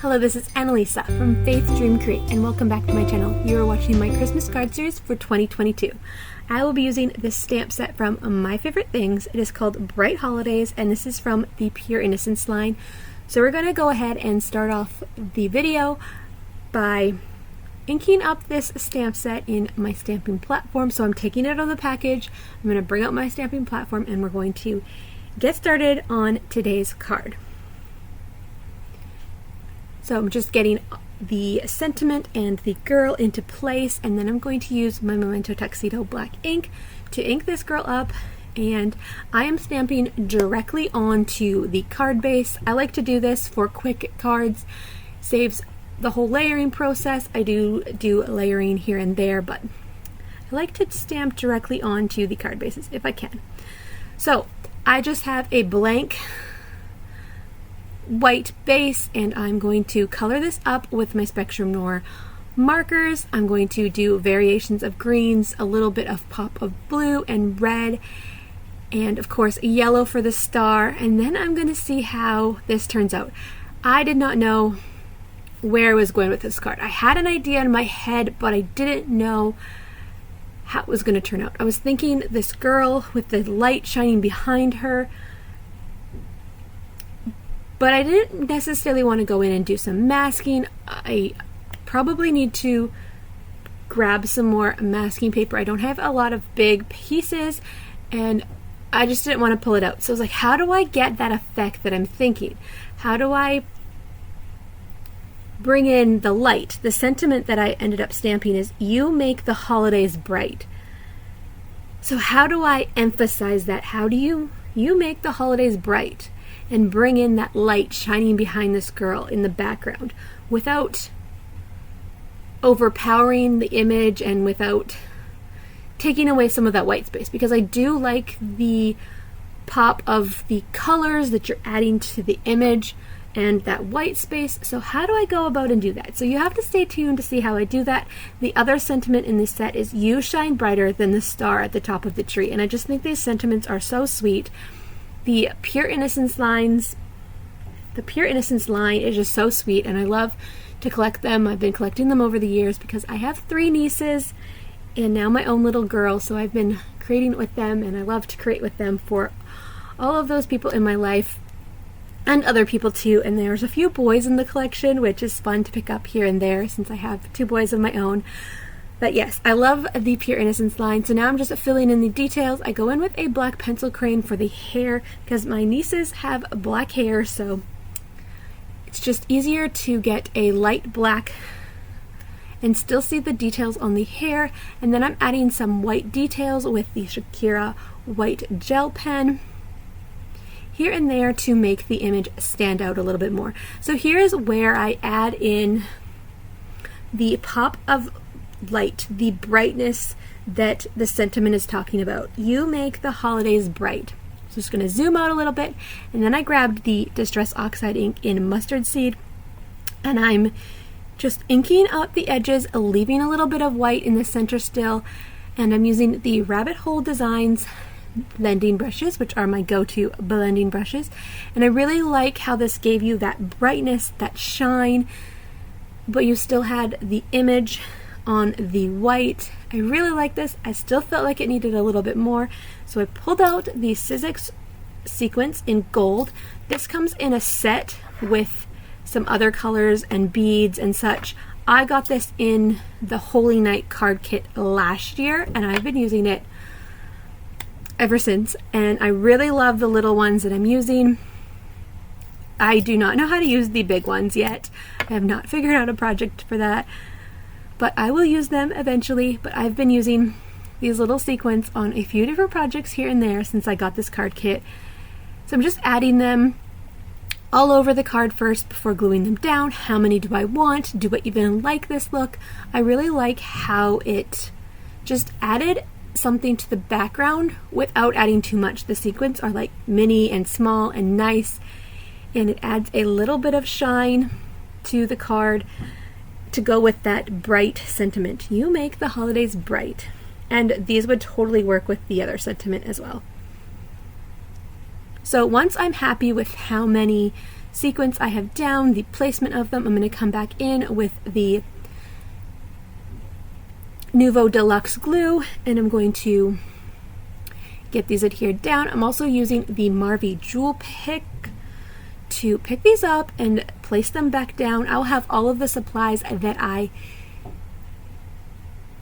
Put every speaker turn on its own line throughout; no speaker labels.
Hello, this is Annalisa from Faith Dream Create, and welcome back to my channel. You are watching my Christmas card series for 2022. I will be using this stamp set from My Favorite Things. It is called Bright Holidays, and this is from the Pure Innocence line. So we're going to go ahead and start off the video by inking up this stamp set in my stamping platform. So I'm taking it out of the package, I'm going to bring out my stamping platform, and we're going to get started on today's card. So I'm just getting the sentiment and the girl into place, and then I'm going to use my Memento Tuxedo black ink to ink this girl up, and I am stamping directly onto the card base. I like to do this for quick cards, saves the whole layering process. I do layering here and there, but I like to stamp directly onto the card bases if I can. So I just have a blank white base, and I'm going to color this up with my Spectrum Noir markers. I'm going to do variations of greens, a little bit of pop of blue and red, and of course yellow for the star, and then I'm going to see how this turns out. I did not know where I was going with this card. I had an idea in my head, but I didn't know how it was going to turn out. I was thinking this girl with the light shining behind her, but I didn't necessarily want to go in and do some masking. I probably need to grab some more masking paper. I don't have a lot of big pieces, and I just didn't want to pull it out. So I was like, how do I get that effect that I'm thinking? How do I bring in the light? The sentiment that I ended up stamping is, you make the holidays bright. So how do I emphasize that? How do you make the holidays bright? And bring in that light shining behind this girl in the background without overpowering the image and without taking away some of that white space, because I do like the pop of the colors that you're adding to the image and that white space. So how do I go about and do that? So you have to stay tuned to see how I do that. The other sentiment in this set is, you shine brighter than the star at the top of the tree, and I just think these sentiments are so sweet. The Pure Innocence line is just so sweet, and I love to collect them. I've been collecting them over the years because I have 3 nieces and now my own little girl, so I've been creating with them, and I love to create with them for all of those people in my life and other people too. And there's a few boys in the collection, which is fun to pick up here and there since I have 2 boys of my own. But yes, I love the Pure Innocence line. So now I'm just filling in the details. I go in with a black pencil crayon for the hair because my nieces have black hair, so it's just easier to get a light black and still see the details on the hair. And then I'm adding some white details with the Shakira white gel pen here and there to make the image stand out a little bit more. So here's where I add in the pop of light, the brightness that the sentiment is talking about. You make the holidays bright. So just going to zoom out a little bit, and then I grabbed the Distress Oxide ink in Mustard Seed, and I'm just inking up the edges, leaving a little bit of white in the center still, and I'm using the Rabbit Hole Designs blending brushes, which are my go-to blending brushes, and I really like how this gave you that brightness, that shine, but you still had the image on the white. I really like this. I still felt like it needed a little bit more, so I pulled out the Sizzix sequence in gold. This comes in a set with some other colors and beads and such. I got this in the Holy Night card kit last year, and I've been using it ever since, and I really love the little ones that I'm using. I do not know how to use the big ones yet. I have not figured out a project for that, but I will use them eventually. But I've been using these little sequins on a few different projects here and there since I got this card kit. So I'm just adding them all over the card first before gluing them down. How many do I want? Do I even like this look? I really like how it just added something to the background without adding too much. The sequins are like mini and small and nice, and it adds a little bit of shine to the card to go with that bright sentiment. You make the holidays bright. And these would totally work with the other sentiment as well. So once I'm happy with how many sequins I have down, the placement of them. I'm going to come back in with the Nuvo Deluxe glue, and I'm going to get these adhered down. I'm also using the Marvy Jewel Pick to pick these up and place them back down. I'll have all of the supplies that I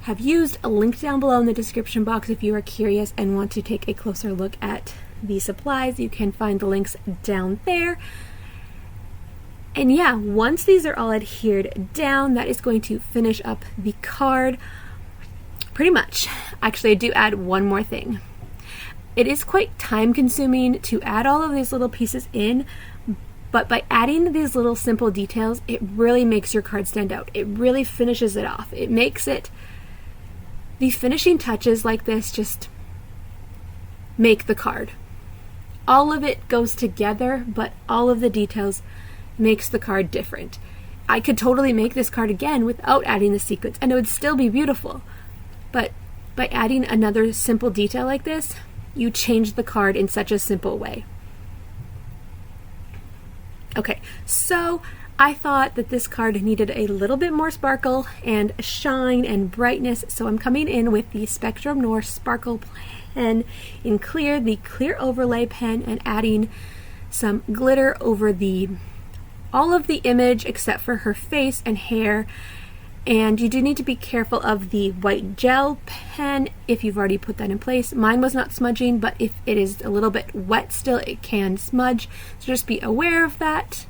have used linked down below in the description box. If you are curious and want to take a closer look at the supplies, you can find the links down there. And yeah, once these are all adhered down, that is going to finish up the card pretty much. Actually, I do add one more thing. It is quite time consuming to add all of these little pieces in, but by adding these little simple details, it really makes your card stand out. It really finishes it off. It makes it, the finishing touches like this just make the card. All of it goes together, but all of the details makes the card different. I could totally make this card again without adding the sequins, and it would still be beautiful. But by adding another simple detail like this, you change the card in such a simple way. Okay, so I thought that this card needed a little bit more sparkle and shine and brightness, so I'm coming in with the Spectrum Noir Sparkle pen in clear, the clear overlay pen, and adding some glitter over all of the image except for her face and hair. And you do need to be careful of the white gel pen if you've already put that in place. Mine was not smudging, but if it is a little bit wet still, it can smudge. So just be aware of that.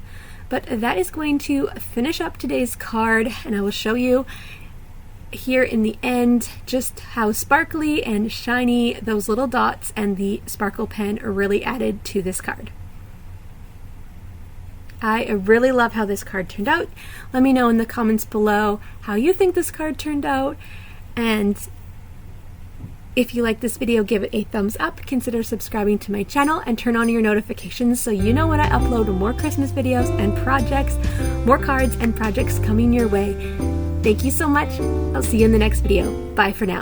But that is going to finish up today's card, and I will show you here in the end just how sparkly and shiny those little dots and the sparkle pen really added to this card. I really love how this card turned out. Let me know in the comments below how you think this card turned out, and if you like this video, give it a thumbs up, consider subscribing to my channel, and turn on your notifications so you know when I upload more Christmas videos and projects, more cards and projects coming your way. Thank you so much. I'll see you in the next video. Bye for now.